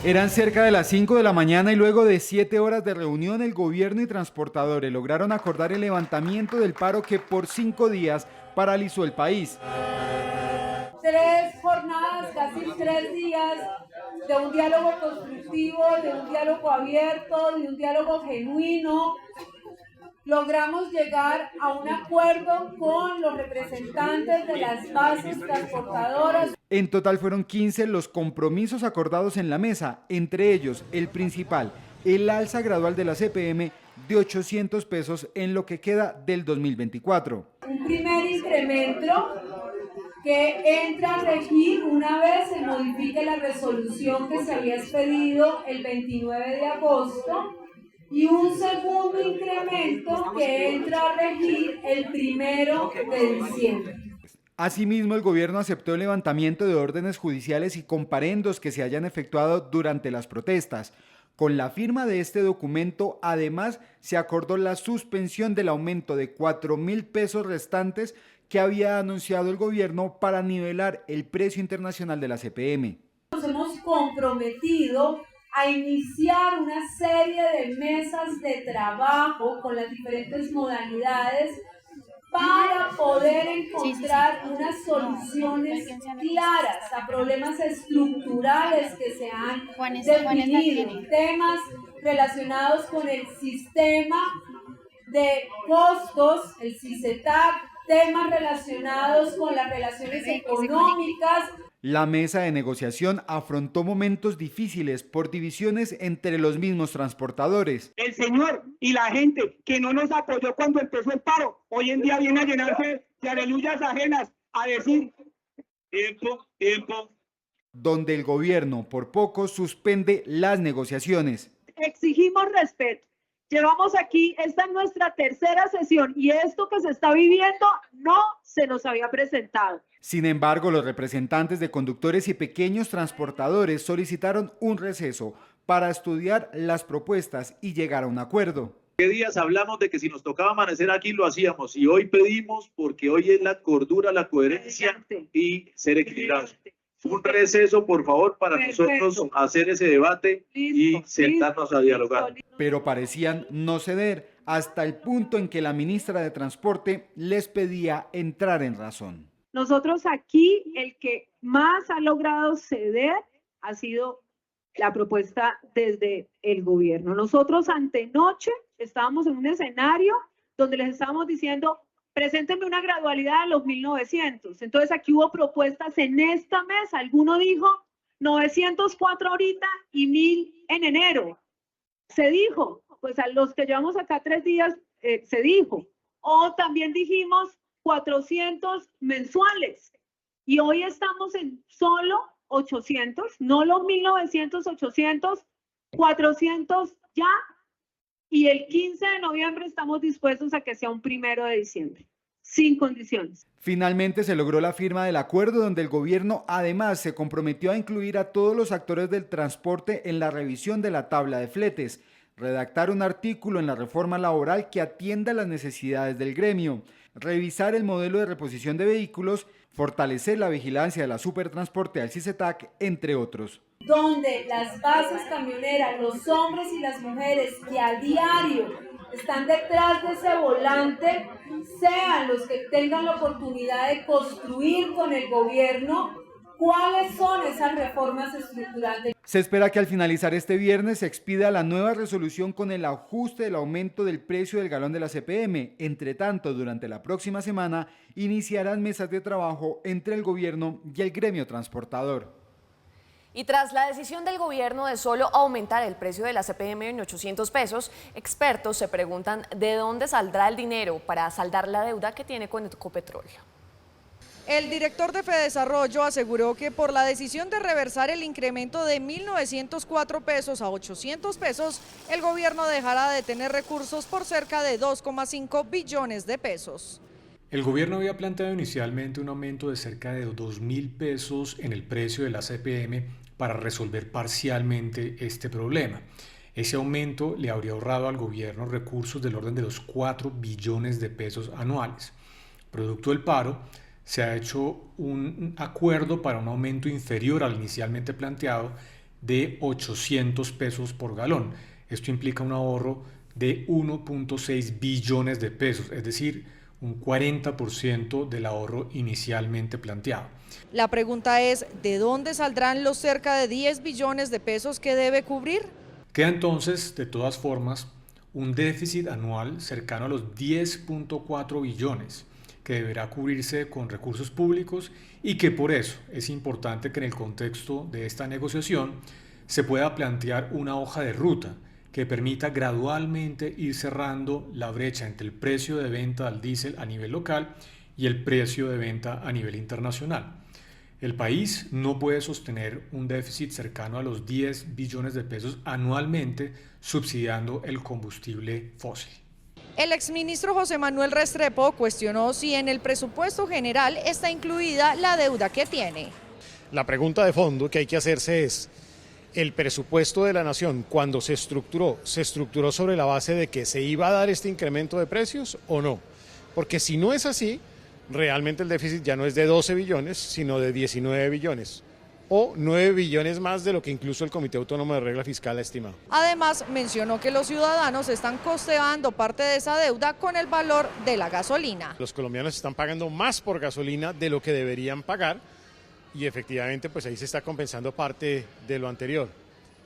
Eran cerca de las 5 de la mañana y luego de 7 horas de reunión, el gobierno y transportadores lograron acordar el levantamiento del paro que por 5 días paralizó el país. 3 jornadas, casi 3 días de un diálogo constructivo, de un diálogo abierto, de un diálogo genuino. Logramos llegar a un acuerdo con los representantes de las bases transportadoras. En total fueron 15 los compromisos acordados en la mesa, entre ellos el principal, el alza gradual de la CPM de 800 pesos en lo que queda del 2024. Un primer incremento que entra a regir una vez se modifique la resolución que se había expedido el 29 de agosto y un segundo incremento que entra a regir el 1 de diciembre. Asimismo, el gobierno aceptó el levantamiento de órdenes judiciales y comparendos que se hayan efectuado durante las protestas. Con la firma de este documento, además, se acordó la suspensión del aumento de 4.000 pesos restantes que había anunciado el gobierno para nivelar el precio internacional de la CPM. Nos hemos comprometido a iniciar una serie de mesas de trabajo con las diferentes modalidades para poder encontrar unas soluciones claras a problemas estructurales que se han definido, temas relacionados con el sistema de costos, el SISETAC, temas relacionados con las relaciones económicas. La mesa de negociación afrontó momentos difíciles por divisiones entre los mismos transportadores. El señor y la gente que no nos apoyó cuando empezó el paro, hoy en día viene a llenarse de aleluyas ajenas, a decir tiempo. Donde el gobierno por poco suspende las negociaciones. Exigimos respeto. Llevamos aquí, esta es nuestra tercera sesión y esto que se está viviendo no se nos había presentado. Sin embargo, los representantes de conductores y pequeños transportadores solicitaron un receso para estudiar las propuestas y llegar a un acuerdo. ¿Qué días hablamos de que si nos tocaba amanecer aquí lo hacíamos? Y hoy pedimos, porque hoy es la cordura, la coherencia y ser equilibrados. Un receso, por favor, para nosotros hacer ese debate y sentarnos a dialogar. Pero parecían no ceder hasta el punto en que la ministra de Transporte les pedía entrar en razón. Nosotros aquí el que más ha logrado ceder ha sido la propuesta desde el gobierno. Nosotros antenoche estábamos en un escenario donde les estábamos diciendo: preséntenme una gradualidad a los 1.900. Entonces aquí hubo propuestas en esta mesa. Alguno dijo 904 ahorita y 1.000 en enero. Se dijo, pues a los que llevamos acá 3 días, se dijo. O también dijimos 400 mensuales. Y hoy estamos en solo 800, no los 1.900, 800, 400 ya. Y el 15 de noviembre estamos dispuestos a que sea un 1 de diciembre, sin condiciones. Finalmente se logró la firma del acuerdo donde el gobierno además se comprometió a incluir a todos los actores del transporte en la revisión de la tabla de fletes, redactar un artículo en la reforma laboral que atienda las necesidades del gremio, revisar el modelo de reposición de vehículos, fortalecer la vigilancia de la supertransporte al CISETAC, entre otros. Donde las bases camioneras, los hombres y las mujeres que a diario están detrás de ese volante, sean los que tengan la oportunidad de construir con el gobierno cuáles son esas reformas estructurales. Se espera que al finalizar este viernes se expida la nueva resolución con el ajuste del aumento del precio del galón de la CPM. Entre tanto, durante la próxima semana iniciarán mesas de trabajo entre el gobierno y el gremio transportador. Y tras la decisión del gobierno de solo aumentar el precio de la CPM en 800 pesos, expertos se preguntan de dónde saldrá el dinero para saldar la deuda que tiene con Ecopetrol. El director de Fedesarrollo aseguró que por la decisión de reversar el incremento de 1.904 pesos a 800 pesos, el gobierno dejará de tener recursos por cerca de 2,5 billones de pesos. El gobierno había planteado inicialmente un aumento de cerca de 2.000 pesos en el precio de la CPM para resolver parcialmente este problema. Ese aumento le habría ahorrado al gobierno recursos del orden de los 4 billones de pesos anuales. Producto del paro, se ha hecho un acuerdo para un aumento inferior al inicialmente planteado de 800 pesos por galón. Esto implica un ahorro de 1.6 billones de pesos, es decir, un 40% del ahorro inicialmente planteado. La pregunta es, ¿de dónde saldrán los cerca de 10 billones de pesos que debe cubrir? Queda entonces, de todas formas, un déficit anual cercano a los 10.4 billones, que deberá cubrirse con recursos públicos y que por eso es importante que en el contexto de esta negociación se pueda plantear una hoja de ruta que permita gradualmente ir cerrando la brecha entre el precio de venta del diésel a nivel local y el precio de venta a nivel internacional. El país no puede sostener un déficit cercano a los 10 billones de pesos anualmente subsidiando el combustible fósil. El exministro José Manuel Restrepo cuestionó si en el presupuesto general está incluida la deuda que tiene. La pregunta de fondo que hay que hacerse es, ¿el presupuesto de la nación cuando se estructuró sobre la base de que se iba a dar este incremento de precios o no? Porque si no es así, realmente el déficit ya no es de 12 billones, sino de 19 billones. O 9 billones más de lo que incluso el Comité Autónomo de Regla Fiscal ha estimado. Además, mencionó que los ciudadanos están costeando parte de esa deuda con el valor de la gasolina. Los colombianos están pagando más por gasolina de lo que deberían pagar y efectivamente pues ahí se está compensando parte de lo anterior.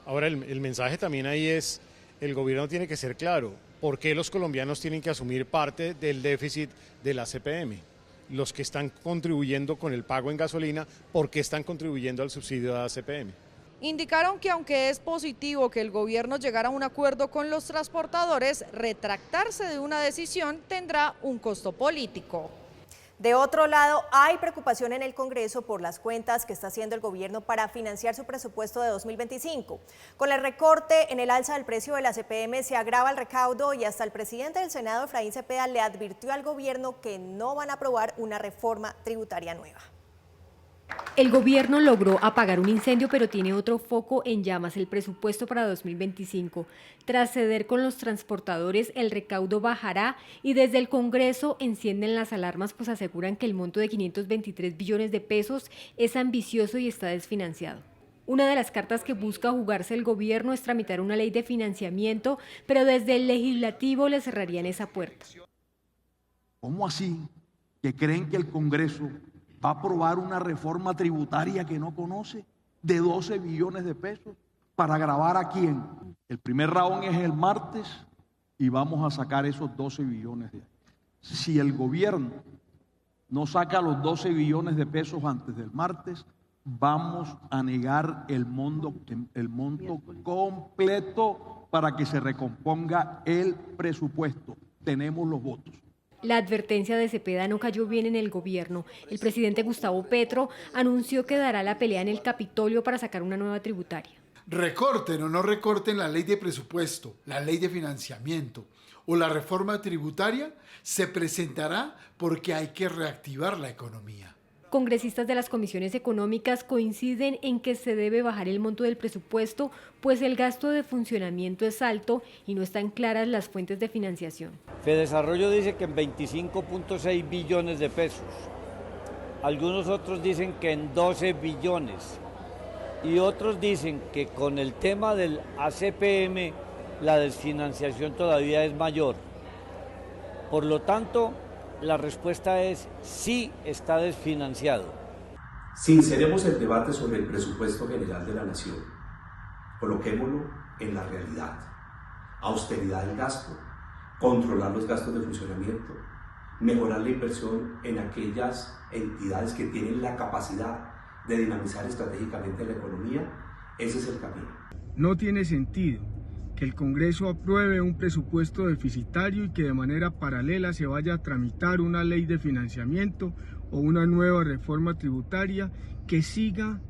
Ahora el mensaje también ahí es, el gobierno tiene que ser claro, ¿por qué los colombianos tienen que asumir parte del déficit de la CPM? Los que están contribuyendo con el pago en gasolina, ¿por qué están contribuyendo al subsidio de la CPM? Indicaron que aunque es positivo que el gobierno llegara a un acuerdo con los transportadores, retractarse de una decisión tendrá un costo político. De otro lado, hay preocupación en el Congreso por las cuentas que está haciendo el gobierno para financiar su presupuesto de 2025. Con el recorte en el alza del precio de la CPM se agrava el recaudo y hasta el presidente del Senado, Efraín Cepeda, le advirtió al gobierno que no van a aprobar una reforma tributaria nueva. El gobierno logró apagar un incendio, pero tiene otro foco en llamas, el presupuesto para 2025. Tras ceder con los transportadores, el recaudo bajará y desde el Congreso encienden las alarmas, pues aseguran que el monto de 523 billones de pesos es ambicioso y está desfinanciado. Una de las cartas que busca jugarse el gobierno es tramitar una ley de financiamiento, pero desde el legislativo le cerrarían esa puerta. ¿Cómo así que creen que el Congreso va a aprobar una reforma tributaria que no conoce de 12 billones de pesos? ¿Para gravar a quién? El primer round es el martes y vamos a sacar esos 12 billones de ahí. Si el gobierno no saca los 12 billones de pesos antes del martes, vamos a negar el monto completo para que se recomponga el presupuesto. Tenemos los votos. La advertencia de Cepeda no cayó bien en el gobierno. El presidente Gustavo Petro anunció que dará la pelea en el Capitolio para sacar una nueva tributaria. Recorten o no recorten la ley de presupuesto, la ley de financiamiento o la reforma tributaria, se presentará porque hay que reactivar la economía. Congresistas de las comisiones económicas coinciden en que se debe bajar el monto del presupuesto, pues el gasto de funcionamiento es alto y no están claras las fuentes de financiación. Fedesarrollo dice que en 25.6 billones de pesos. Algunos otros dicen que en 12 billones. Y otros dicen que con el tema del ACPM la desfinanciación todavía es mayor. Por lo tanto, la respuesta es sí, está desfinanciado. Sinceremos el debate sobre el presupuesto general de la nación. Coloquémoslo en la realidad. Austeridad del gasto, controlar los gastos de funcionamiento, mejorar la inversión en aquellas entidades que tienen la capacidad de dinamizar estratégicamente la economía. Ese es el camino. No tiene sentido que el Congreso apruebe un presupuesto deficitario y que de manera paralela se vaya a tramitar una ley de financiamiento o una nueva reforma tributaria que siga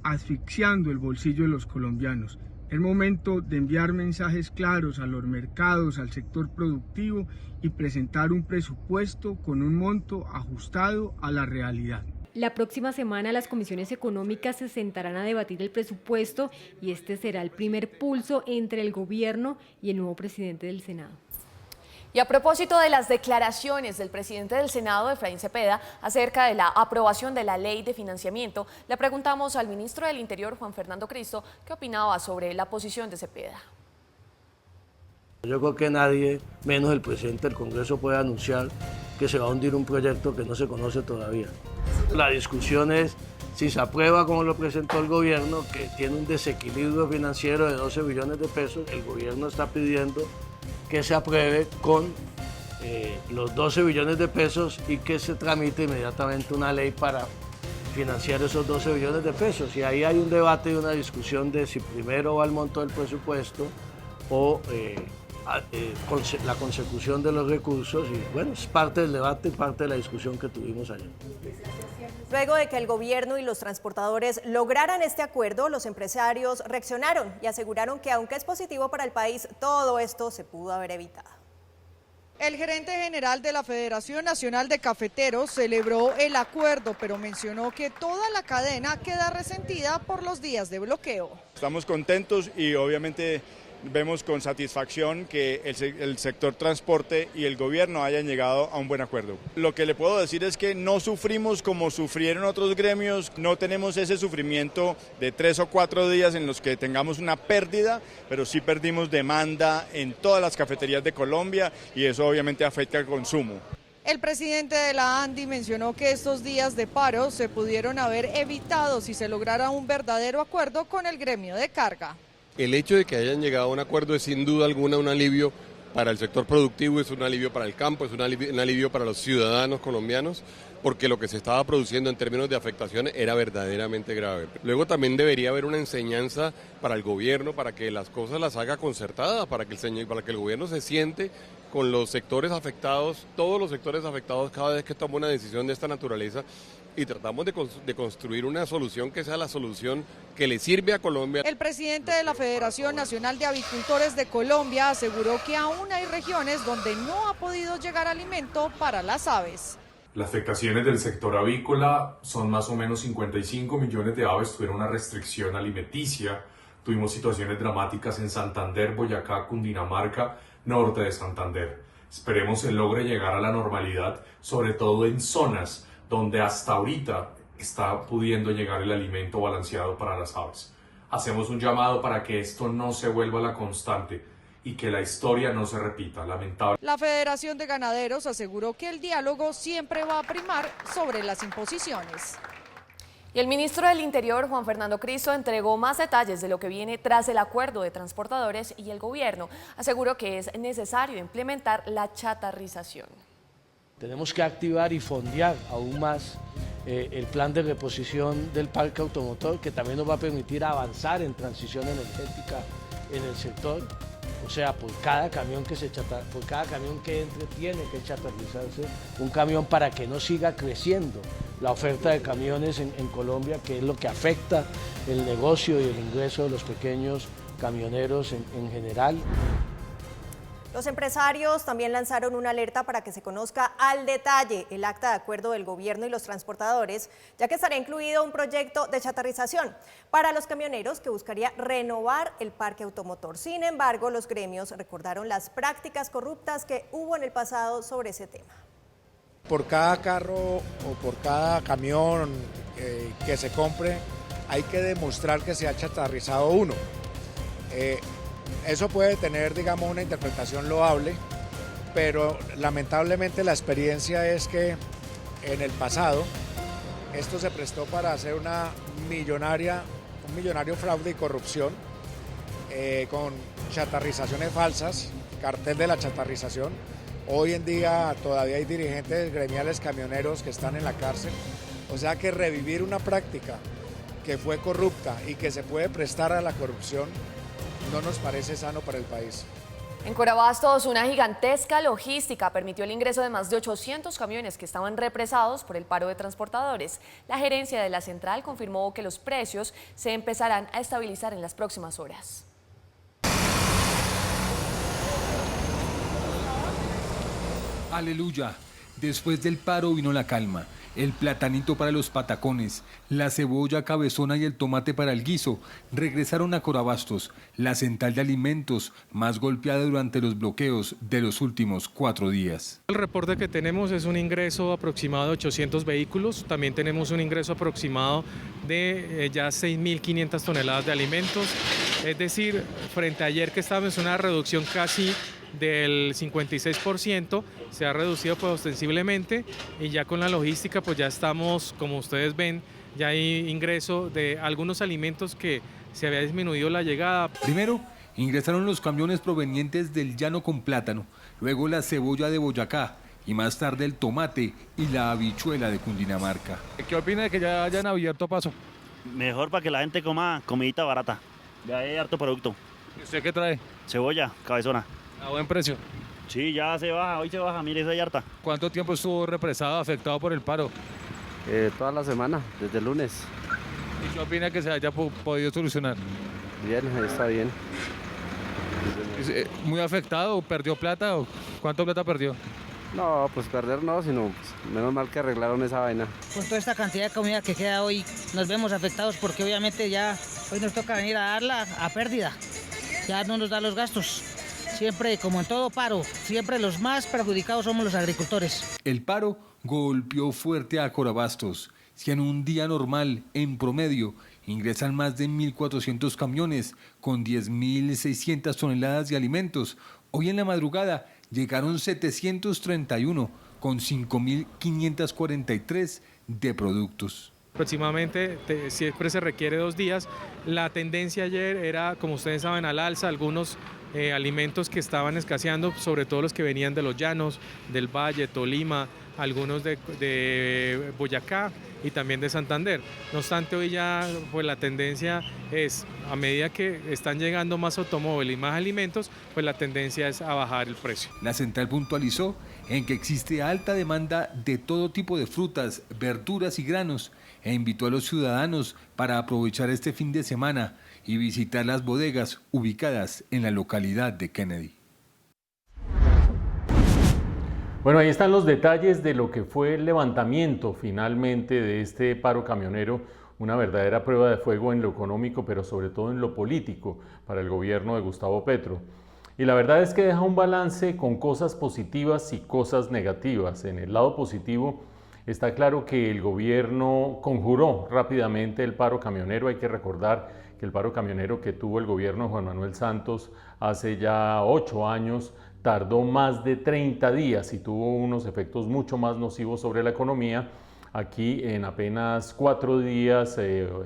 asfixiando el bolsillo de los colombianos. Es momento de enviar mensajes claros a los mercados, al sector productivo y presentar un presupuesto con un monto ajustado a la realidad. La próxima semana las comisiones económicas se sentarán a debatir el presupuesto y este será el primer pulso entre el gobierno y el nuevo presidente del Senado. Y a propósito de las declaraciones del presidente del Senado, Efraín Cepeda, acerca de la aprobación de la ley de financiamiento, le preguntamos al ministro del Interior, Juan Fernando Cristo, qué opinaba sobre la posición de Cepeda. Yo creo que nadie, menos el presidente del Congreso, puede anunciar que se va a hundir un proyecto que no se conoce todavía. La discusión es si se aprueba como lo presentó el gobierno, que tiene un desequilibrio financiero de 12 billones de pesos. El gobierno está pidiendo que se apruebe con los 12 billones de pesos y que se tramite inmediatamente una ley para financiar esos 12 billones de pesos. Y ahí hay un debate y una discusión de si primero va el monto del presupuesto o la consecución de los recursos, y bueno, es parte del debate y parte de la discusión que tuvimos ayer. Luego de que el gobierno y los transportadores lograran este acuerdo, los empresarios reaccionaron y aseguraron que aunque es positivo para el país, todo esto se pudo haber evitado. El gerente general de la Federación Nacional de Cafeteros celebró el acuerdo, pero mencionó que toda la cadena queda resentida por los días de bloqueo. Estamos contentos y obviamente vemos con satisfacción que el sector transporte y el gobierno hayan llegado a un buen acuerdo. Lo que le puedo decir es que no sufrimos como sufrieron otros gremios, no tenemos ese sufrimiento de 3 o 4 días en los que tengamos una pérdida, pero sí perdimos demanda en todas las cafeterías de Colombia y eso obviamente afecta al consumo. El presidente de la ANDI mencionó que estos días de paro se pudieron haber evitado si se lograra un verdadero acuerdo con el gremio de carga. El hecho de que hayan llegado a un acuerdo es sin duda alguna un alivio para el sector productivo, es un alivio para el campo, es un alivio para los ciudadanos colombianos, porque lo que se estaba produciendo en términos de afectación era verdaderamente grave. Luego también debería haber una enseñanza para el gobierno, para que las cosas las haga concertadas, para que el gobierno se siente con los sectores afectados, todos los sectores afectados cada vez que toma una decisión de esta naturaleza, y tratamos de construir una solución que sea la solución que le sirve a Colombia. El presidente de la Federación Nacional de Avicultores de Colombia aseguró que aún hay regiones donde no ha podido llegar alimento para las aves. Las afectaciones del sector avícola son más o menos 55 millones de aves, tuvieron una restricción alimenticia, tuvimos situaciones dramáticas en Santander, Boyacá, Cundinamarca, norte de Santander. Esperemos se logre llegar a la normalidad, sobre todo en zonas donde hasta ahorita está pudiendo llegar el alimento balanceado para las aves. Hacemos un llamado para que esto no se vuelva la constante y que la historia no se repita, lamentable. La Federación de Ganaderos aseguró que el diálogo siempre va a primar sobre las imposiciones. Y el ministro del Interior, Juan Fernando Cristo, entregó más detalles de lo que viene tras el acuerdo de transportadores y el gobierno. Aseguró que es necesario implementar la chatarrización. Tenemos que activar y fondear aún más el plan de reposición del parque automotor, que también nos va a permitir avanzar en transición energética en el sector. O sea, por cada camión que entre tiene que chatarrizarse un camión para que no siga creciendo la oferta de camiones en Colombia, que es lo que afecta el negocio y el ingreso de los pequeños camioneros en general. Los empresarios también lanzaron una alerta para que se conozca al detalle el acta de acuerdo del gobierno y los transportadores, ya que estará incluido un proyecto de chatarrización para los camioneros que buscaría renovar el parque automotor. Sin embargo, los gremios recordaron las prácticas corruptas que hubo en el pasado sobre ese tema. Por cada carro o por cada camión que se compre, hay que demostrar que se ha chatarrizado uno. Eso puede tener, digamos, una interpretación loable, pero lamentablemente la experiencia es que en el pasado esto se prestó para hacer un millonario fraude y corrupción con chatarrizaciones falsas, cartel de la chatarrización. Hoy en día todavía hay dirigentes gremiales camioneros que están en la cárcel, o sea que revivir una práctica que fue corrupta y que se puede prestar a la corrupción no nos parece sano para el país. En Corabastos, una gigantesca logística permitió el ingreso de más de 800 camiones que estaban represados por el paro de transportadores. La gerencia de la central confirmó que los precios se empezarán a estabilizar en las próximas horas. Aleluya. Después del paro vino la calma. el platanito para los patacones, la cebolla cabezona y el tomate para el guiso regresaron a Corabastos, la central de alimentos más golpeada durante los bloqueos de los últimos 4 días. El reporte que tenemos es un ingreso aproximado de 800 vehículos, también tenemos un ingreso aproximado de ya 6.500 toneladas de alimentos, es decir, frente a ayer que estábamos en una reducción casi del 56%, se ha reducido pues ostensiblemente, y ya con la logística pues ya estamos, como ustedes ven, ya hay ingreso de algunos alimentos que se había disminuido la llegada. Primero ingresaron los camiones provenientes del Llano con plátano, luego la cebolla de Boyacá y más tarde el tomate y la habichuela de Cundinamarca. ¿Qué opina de que ya hayan abierto paso? Mejor para que la gente coma comidita barata, ya hay harto producto. ¿Y usted qué trae? Cebolla, cabezona. ¿A buen precio? Sí, ya se baja, hoy se baja, mire, esa hay harta. ¿Cuánto tiempo estuvo represado, afectado por el paro? Toda la semana, desde el lunes. ¿Y qué opina que se haya podido solucionar? Bien, está bien. ¿Muy afectado? ¿Perdió plata? ¿O cuánto plata perdió? No, pues perder no, sino pues, menos mal que arreglaron esa vaina. Con toda esta cantidad de comida que queda hoy, nos vemos afectados porque obviamente ya hoy nos toca venir a darla a pérdida. Ya no nos da los gastos. Siempre, como en todo paro, siempre los más perjudicados somos los agricultores. El paro golpeó fuerte a Corabastos. Si en un día normal, en promedio, ingresan más de 1.400 camiones con 10.600 toneladas de alimentos, hoy en la madrugada llegaron 731 con 5.543 de productos. Aproximadamente siempre se requiere 2 días. La tendencia ayer era, como ustedes saben, al alza. Algunos alimentos que estaban escaseando, sobre todo los que venían de los llanos, del Valle, Tolima, algunos de Boyacá y también de Santander. No obstante, hoy ya pues la tendencia es, a medida que están llegando más automóviles y más alimentos, pues la tendencia es a bajar el precio. La central puntualizó en que existe alta demanda de todo tipo de frutas, verduras y granos e invitó a los ciudadanos para aprovechar este fin de semana y visitar las bodegas ubicadas en la localidad de Kennedy. Bueno, ahí están los detalles de lo que fue el levantamiento finalmente de este paro camionero, una verdadera prueba de fuego en lo económico, pero sobre todo en lo político para el gobierno de Gustavo Petro. Y la verdad es que deja un balance con cosas positivas y cosas negativas. En el lado positivo está claro que el gobierno conjuró rápidamente el paro camionero. Hay que recordar que el paro camionero que tuvo el gobierno de Juan Manuel Santos hace ya 8 años tardó más de 30 días y tuvo unos efectos mucho más nocivos sobre la economía. Aquí en apenas 4 días,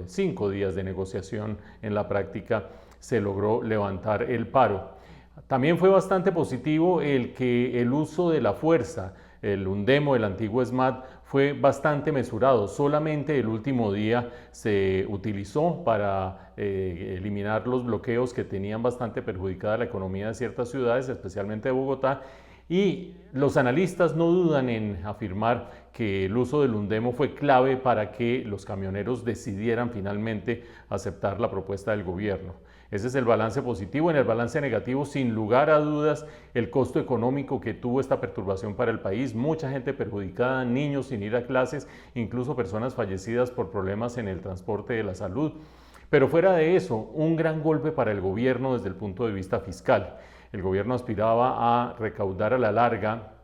5 días de negociación en la práctica se logró levantar el paro. También fue bastante positivo el que el uso de la fuerza, el Undemo, el antiguo SMAT, fue bastante mesurado. Solamente el último día se utilizó para eliminar los bloqueos que tenían bastante perjudicada la economía de ciertas ciudades, especialmente de Bogotá. Y los analistas no dudan en afirmar que el uso del Undemo fue clave para que los camioneros decidieran finalmente aceptar la propuesta del gobierno. Ese es el balance positivo. En el balance negativo, sin lugar a dudas, el costo económico que tuvo esta perturbación para el país. Mucha gente perjudicada, niños sin ir a clases, incluso personas fallecidas por problemas en el transporte de la salud. Pero fuera de eso, un gran golpe para el gobierno desde el punto de vista fiscal. El gobierno aspiraba a recaudar a la larga,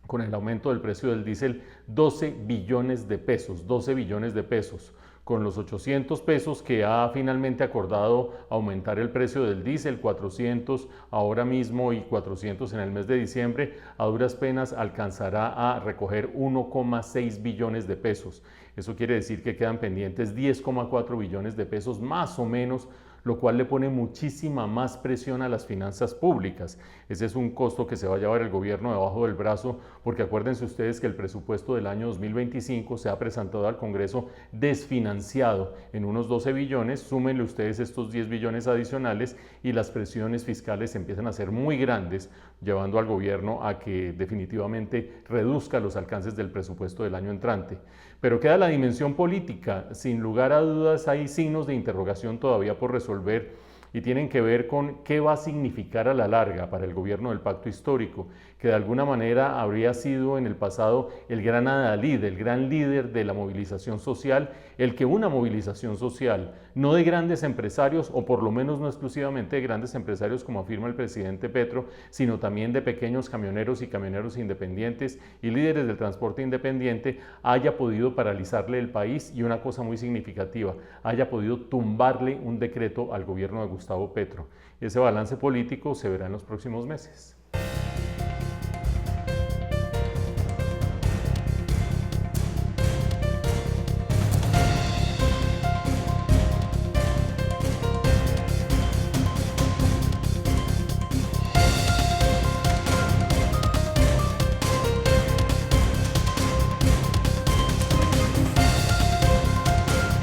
con el aumento del precio del diésel, 12 billones de pesos, 12 billones de pesos. Con los 800 pesos que ha finalmente acordado aumentar el precio del diésel, 400 ahora mismo y 400 en el mes de diciembre, a duras penas alcanzará a recoger 1,6 billones de pesos. Eso quiere decir que quedan pendientes 10,4 billones de pesos más o menos, lo cual le pone muchísima más presión a las finanzas públicas. Ese es un costo que se va a llevar el gobierno debajo del brazo, porque acuérdense ustedes que el presupuesto del año 2025 se ha presentado al Congreso desfinanciado en unos 12 billones, súmenle ustedes estos 10 billones adicionales y las presiones fiscales empiezan a ser muy grandes, llevando al gobierno a que definitivamente reduzca los alcances del presupuesto del año entrante. Pero queda la dimensión política. Sin lugar a dudas hay signos de interrogación todavía por resolver y tienen que ver con qué va a significar a la larga para el gobierno del pacto histórico, que de alguna manera habría sido en el pasado el gran adalid, el gran líder de la movilización social, el que una movilización social, no de grandes empresarios, o por lo menos no exclusivamente de grandes empresarios como afirma el presidente Petro, sino también de pequeños camioneros y camioneros independientes y líderes del transporte independiente, haya podido paralizarle el país y una cosa muy significativa, haya podido tumbarle un decreto al gobierno de Gustavo Petro. Ese balance político se verá en los próximos meses.